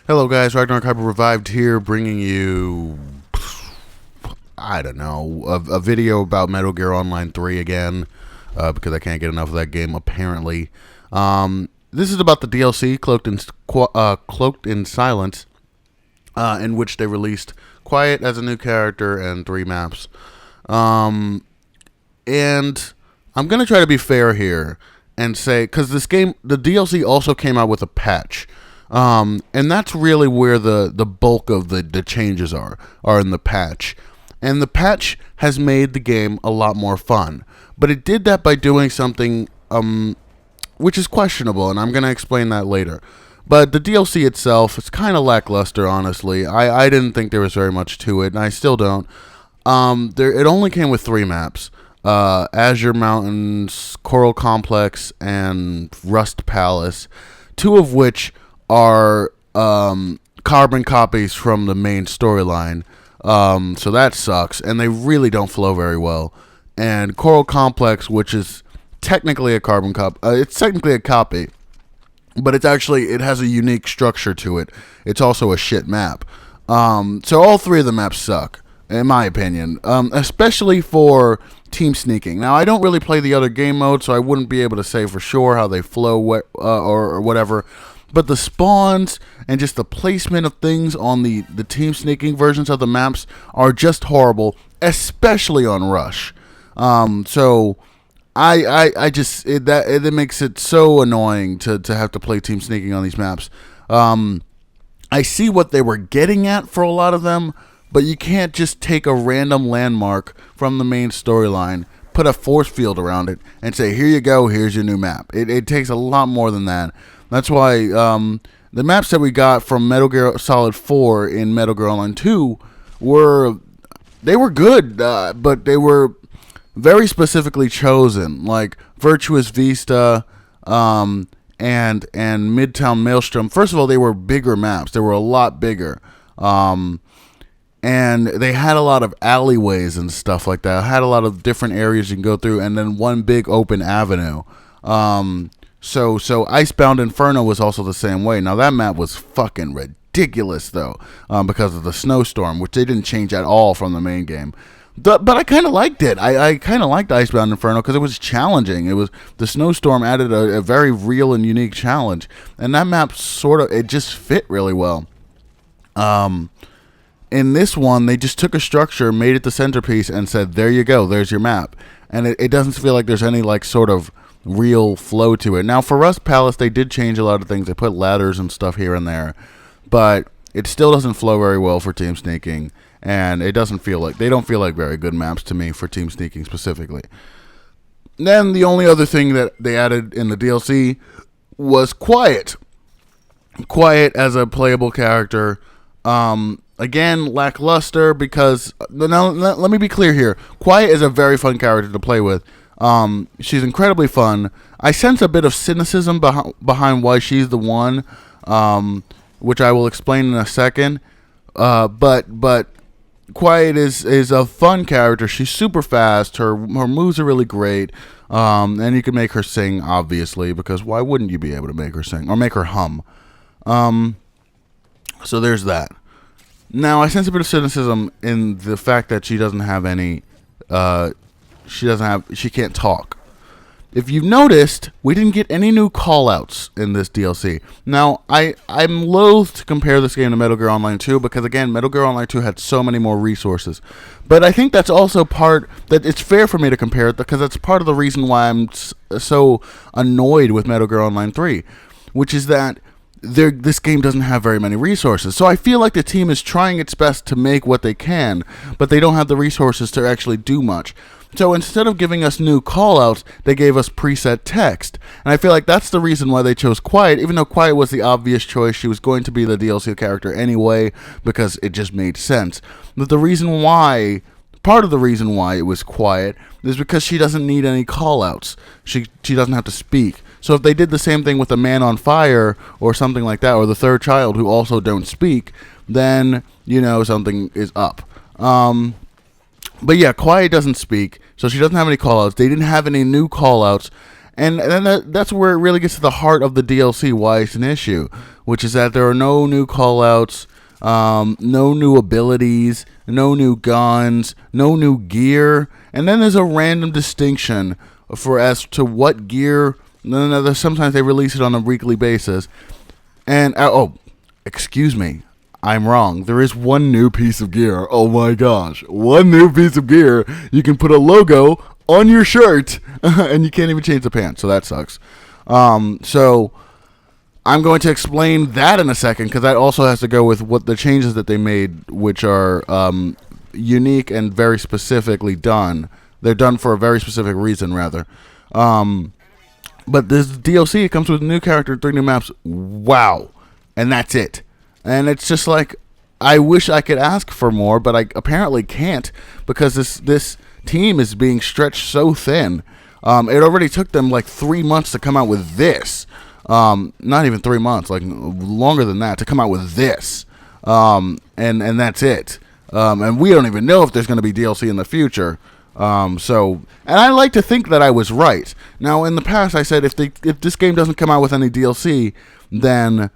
Hello guys, Ragnarok Hyper Revived here, bringing you, I don't know, a video about Metal Gear Online 3 again, because I can't get enough of that game, apparently. This is about the DLC, Cloaked in Silence, in which they released Quiet as a new character and 3 maps. And I'm going to try to be fair here and say, because this game, the DLC also came out with a patch. And that's really where the bulk of the changes are in the patch. And the patch has made the game a lot more fun. But it did that by doing something which is questionable, and I'm going to explain that later. But the DLC itself is kind of lackluster, honestly. I didn't think there was very much to it, and I still don't. It only came with 3 maps. Azure Mountains, Coral Complex, and Rust Palace. 2 of which are carbon copies from the main storyline, so that sucks, and they really don't flow very well. And Coral Complex, which is technically a carbon copy, it's technically a copy, but it has a unique structure to it. It's also a shit map. So all 3 of the maps suck, in my opinion, especially for team sneaking. Now, I don't really play the other game modes, so I wouldn't be able to say for sure how they flow or whatever. But the spawns and just the placement of things on the team sneaking versions of the maps are just horrible, especially on Rush. So it makes it so annoying to have to play team sneaking on these maps. I see what they were getting at for a lot of them, but you can't just take a random landmark from the main storyline, put a force field around it, and say, here you go, here's your new map. It takes a lot more than that. That's why the maps that we got from Metal Gear Solid 4 in Metal Gear Online 2 were good, but they were very specifically chosen, like Virtuous Vista and Midtown Maelstrom. First of all, they were bigger maps. They were a lot bigger. And they had a lot of alleyways and stuff like that. Had a lot of different areas you can go through, and then one big open avenue. So Icebound Inferno was also the same way. Now, that map was fucking ridiculous, though, because of the snowstorm, which they didn't change at all from the main game. But I kind of liked it. I kind of liked Icebound Inferno because it was challenging. The snowstorm added a very real and unique challenge. And that map it just fit really well. In this one, they just took a structure, made it the centerpiece, and said, there you go, there's your map. And it doesn't feel like there's any, sort of real flow to it. Now, for Rust Palace, they did change a lot of things. They put ladders and stuff here and there. But it still doesn't flow very well for team sneaking. And they don't feel like very good maps to me for team sneaking specifically. Then the only other thing that they added in the DLC was Quiet. Quiet as a playable character. Again, lackluster because... Now, let me be clear here. Quiet is a very fun character to play with. She's incredibly fun. I sense a bit of cynicism behind why she's the one, which I will explain in a second. But Quiet is a fun character. She's super fast. Her moves are really great. And you can make her sing, obviously, because why wouldn't you be able to make her sing or make her hum? So there's that. Now, I sense a bit of cynicism in the fact that she doesn't have any, she can't talk. If you've noticed, we didn't get any new callouts in this DLC. Now, I'm loath to compare this game to Metal Gear Online 2 because, again, Metal Gear Online 2 had so many more resources. But I think that's also that it's fair for me to compare it because that's part of the reason why I'm so annoyed with Metal Gear Online 3, which is that this game doesn't have very many resources. So I feel like the team is trying its best to make what they can, but they don't have the resources to actually do much. So instead of giving us new callouts, they gave us preset text. And I feel like that's the reason why they chose Quiet, even though Quiet was the obvious choice. She was going to be the DLC character anyway, because it just made sense. But part of the reason why it was Quiet is because she doesn't need any callouts. She doesn't have to speak. So if they did the same thing with the Man on Fire or something like that, or the Third Child who also don't speak, then, something is up. But yeah, Quiet doesn't speak, so she doesn't have any callouts. They didn't have any new callouts, And that's where it really gets to the heart of the DLC, why it's an issue, which is that there are no new callouts, no new abilities, no new guns, no new gear, and then there's a random distinction for as to what gear. Sometimes they release it on a weekly basis. And excuse me, I'm wrong. There is one new piece of gear. Oh my gosh, one new piece of gear. You can put a logo on your shirt, and you can't even change the pants. So that sucks. So I'm going to explain that in a second, because that also has to go with what the changes that they made, which are unique and very specifically done. They're done for a very specific reason, rather. But this DLC, it comes with a new character, 3 new maps. Wow. And that's it. And it's just like, I wish I could ask for more, but I apparently can't, because this team is being stretched so thin. It already took them like 3 months to come out with this. Not even 3 months, like longer than that, to come out with this. And that's it. And we don't even know if there's going to be DLC in the future. And I like to think that I was right. Now, in the past, I said if this game doesn't come out with any DLC, then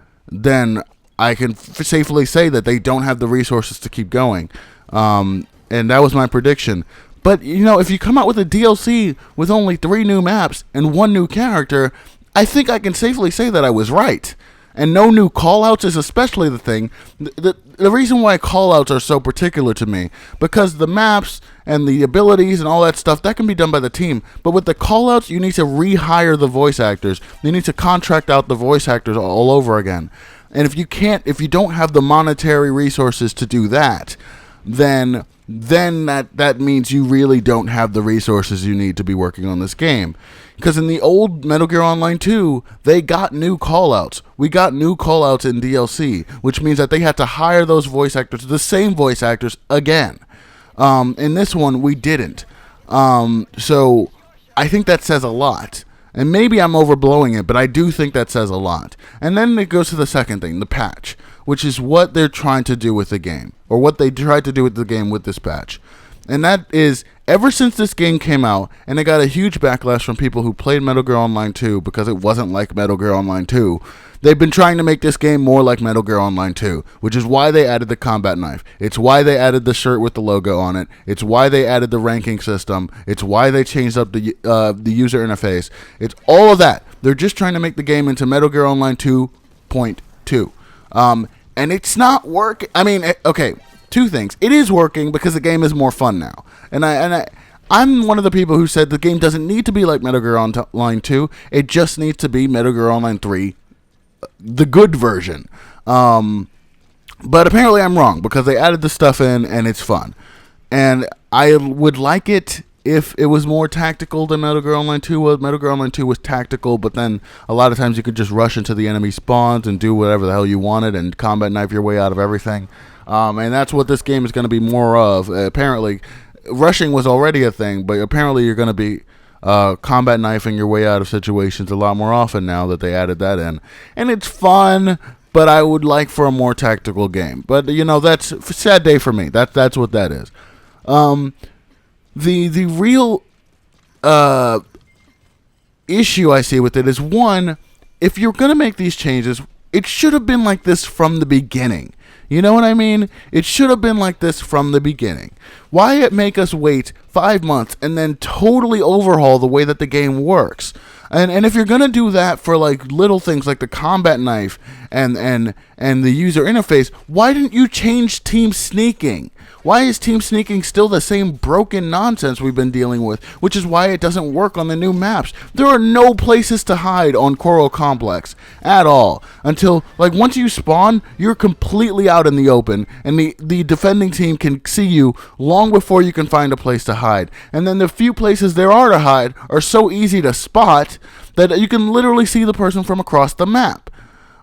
I can safely say that they don't have the resources to keep going. And that was my prediction. But, if you come out with a DLC with only 3 new maps and 1 new character, I think I can safely say that I was right. And no new callouts is especially the thing. The reason why callouts are so particular to me, because the maps and the abilities and all that stuff, that can be done by the team. But with the callouts, you need to rehire the voice actors. You need to contract out the voice actors all over again. And if you don't have the monetary resources to do that, then that means you really don't have the resources you need to be working on this game. Because in the old Metal Gear Online 2, they got new callouts. We got new callouts in DLC, which means that they had to hire those voice actors, the same voice actors, again. In this one, we didn't. So I think that says a lot. And maybe I'm overblowing it, but I do think that says a lot. And then it goes to the second thing, the patch, which is what they're trying to do with the game, or what they tried to do with the game with this patch. And that is, ever since this game came out, and it got a huge backlash from people who played Metal Gear Online 2 because it wasn't like Metal Gear Online 2, they've been trying to make this game more like Metal Gear Online 2, which is why they added the combat knife. It's why they added the shirt with the logo on it. It's why they added the ranking system. It's why they changed up the user interface. It's all of that. They're just trying to make the game into Metal Gear Online 2.2. And it's not working. I mean, okay, 2 things. It is working because the game is more fun now. And I'm one of the people who said the game doesn't need to be like Metal Gear Online 2. It just needs to be Metal Gear Online 3, the good version. But apparently I'm wrong, because they added the stuff in and it's fun. And I would like it if it was more tactical than Metal Gear Online 2 was. Metal Gear Online 2 was tactical, but then a lot of times you could just rush into the enemy spawns and do whatever the hell you wanted and combat knife your way out of everything. And that's what this game is going to be more of. Apparently, rushing was already a thing, but apparently you're going to be combat knifing your way out of situations a lot more often now that they added that in. And it's fun, but I would like for a more tactical game. But, that's a sad day for me. That's what that is. The real issue I see with it is, one, if you're going to make these changes, it should have been like this from the beginning. You know what I mean? It should have been like this from the beginning. Why make us wait 5 months and then totally overhaul the way that the game works? And if you're going to do that for like little things like the combat knife and the user interface, why didn't you change team sneaking? Why is team sneaking still the same broken nonsense we've been dealing with, which is why it doesn't work on the new maps? There are no places to hide on Coral Complex at all. Until, like, once you spawn, you're completely out in the open, and the defending team can see you long before you can find a place to hide. And then the few places there are to hide are so easy to spot that you can literally see the person from across the map.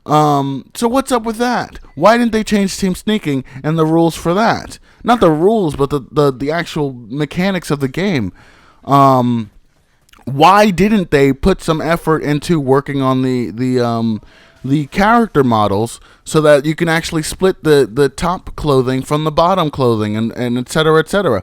So what's up with that? Why didn't they change team sneaking and the rules for that? Not the rules, but the actual mechanics of the game. Why didn't they put some effort into working on the character models so that you can actually split the top clothing from the bottom clothing and et cetera, et cetera?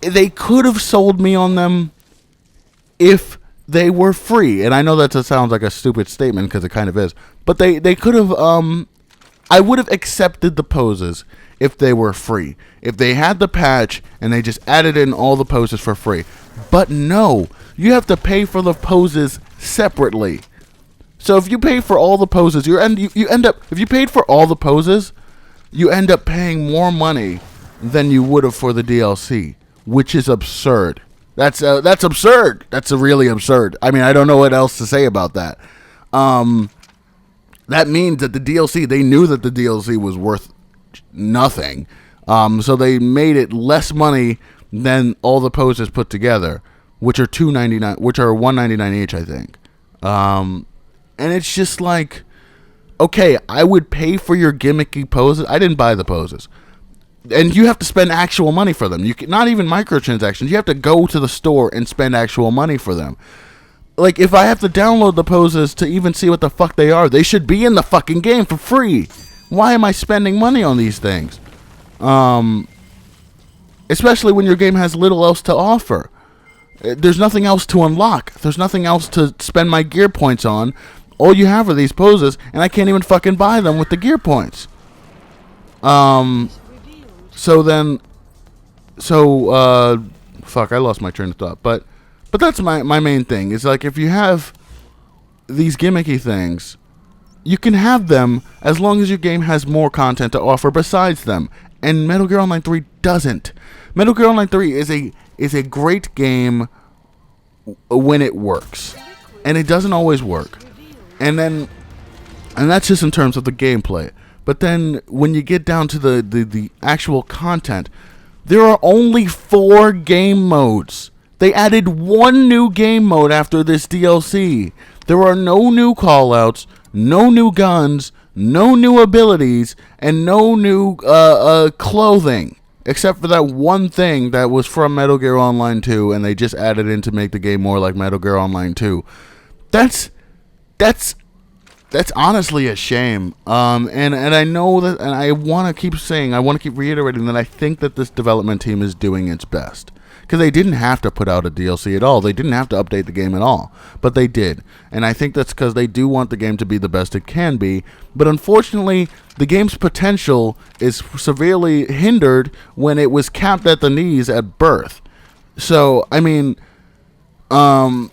they could have sold me on them if they were free. And I know that sounds like a stupid statement because it kind of is. But they could have, I would have accepted the poses if they were free. If they had the patch and they just added in all the poses for free. But no, you have to pay for the poses separately. So if you pay for all the poses, you end up, if you paid for all the poses, you end up paying more money than you would have for the DLC, which is absurd. That's absurd. That's really absurd. I mean, I don't know what else to say about that. That means that the DLC, they knew that the DLC was worth nothing. So they made it less money than all the poses put together, which are $2.99, which are $1.99 each, I think. And it's just like, okay, I would pay for your gimmicky poses. I didn't buy the poses. And you have to spend actual money for them. You can, not even microtransactions. You have to go to the store and spend actual money for them. Like, if I have to download the poses to even see what the fuck they are, they should be in the fucking game for free. Why am I spending money on these things? Especially when your game has little else to offer. There's nothing else to unlock. There's nothing else to spend my gear points on. All you have are these poses, and I can't even fucking buy them with the gear points. Fuck, I lost my train of thought. But that's my main thing. Is like, if you have these gimmicky things, you can have them as long as your game has more content to offer besides them. And Metal Gear Online 3 doesn't. Metal Gear Online 3 is a great game when it works. And it doesn't always work. And that's just in terms of the gameplay. But then when you get down to the actual content, there are only 4 game modes. They added 1 new game mode after this DLC. There are no new callouts, no new guns, no new abilities, and no new clothing. Except for that one thing that was from Metal Gear Online 2, and they just added in to make the game more like Metal Gear Online 2. That's honestly a shame. And I know that, and I want to keep saying, I want to keep reiterating that I think that this development team is doing its best. Because they didn't have to put out a DLC at all. They didn't have to update the game at all. But they did. And I think that's because they do want the game to be the best it can be. But unfortunately, the game's potential is severely hindered when it was capped at the knees at birth. So, I mean, I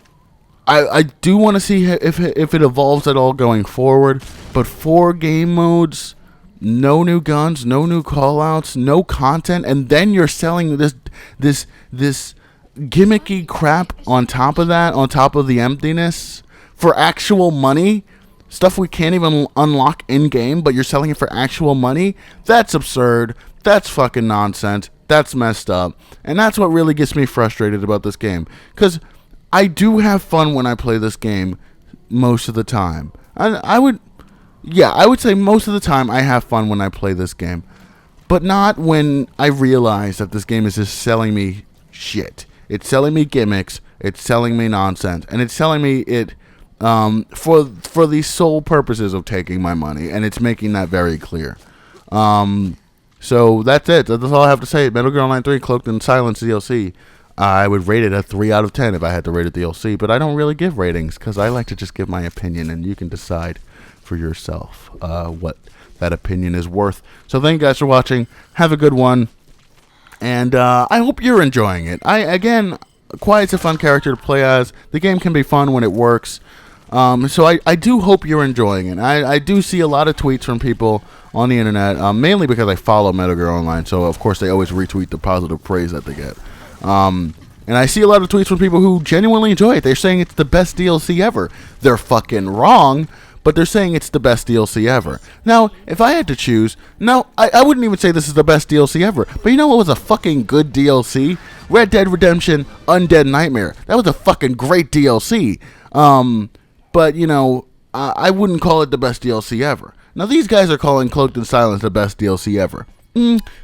do want to see if it evolves at all going forward. But 4 game modes, no new guns, no new callouts, no content, and then you're selling this gimmicky crap on top of that, on top of the emptiness, for actual money. Stuff we can't even unlock in-game, but you're selling it for actual money? That's absurd. That's fucking nonsense. That's messed up. And that's what really gets me frustrated about this game. Because I do have fun when I play this game most of the time. I would say most of the time I have fun when I play this game. But not when I realize that this game is just selling me shit. It's selling me gimmicks. It's selling me nonsense. And it's selling me it for the sole purposes of taking my money. And it's making that very clear. So that's it. That's all I have to say. Metal Gear Online 3 Cloaked in Silence DLC. I would rate it a 3 out of 10 if I had to rate it DLC. But I don't really give ratings because I like to just give my opinion. And you can decide for yourself what that opinion is worth. So thank you guys for watching. Have a good one. And I hope you're enjoying it. Quiet's a fun character to play as. The game can be fun when it works. So I do hope you're enjoying it. I do see a lot of tweets from people on the internet, mainly because I follow Metal Gear Online. So, of course, they always retweet the positive praise that they get. And I see a lot of tweets from people who genuinely enjoy it. They're saying it's the best DLC ever. They're fucking wrong, but they're saying it's the best DLC ever. Now, if I had to choose, I wouldn't even say this is the best DLC ever. But you know what was a fucking good DLC? Red Dead Redemption Undead Nightmare. That was a fucking great DLC. But, you know, I wouldn't call it the best DLC ever. Now, these guys are calling Cloaked in Silence the best DLC ever.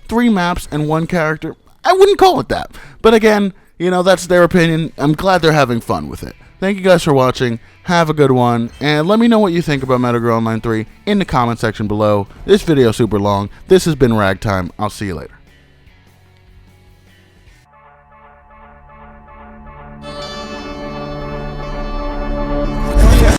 3 maps and 1 character. I wouldn't call it that. But again, you know, that's their opinion. I'm glad they're having fun with it. Thank you guys for watching. Have a good one. And let me know what you think about Metal Gear Online 3 in the comment section below. This video is super long. This has been RagTime. I'll see you later.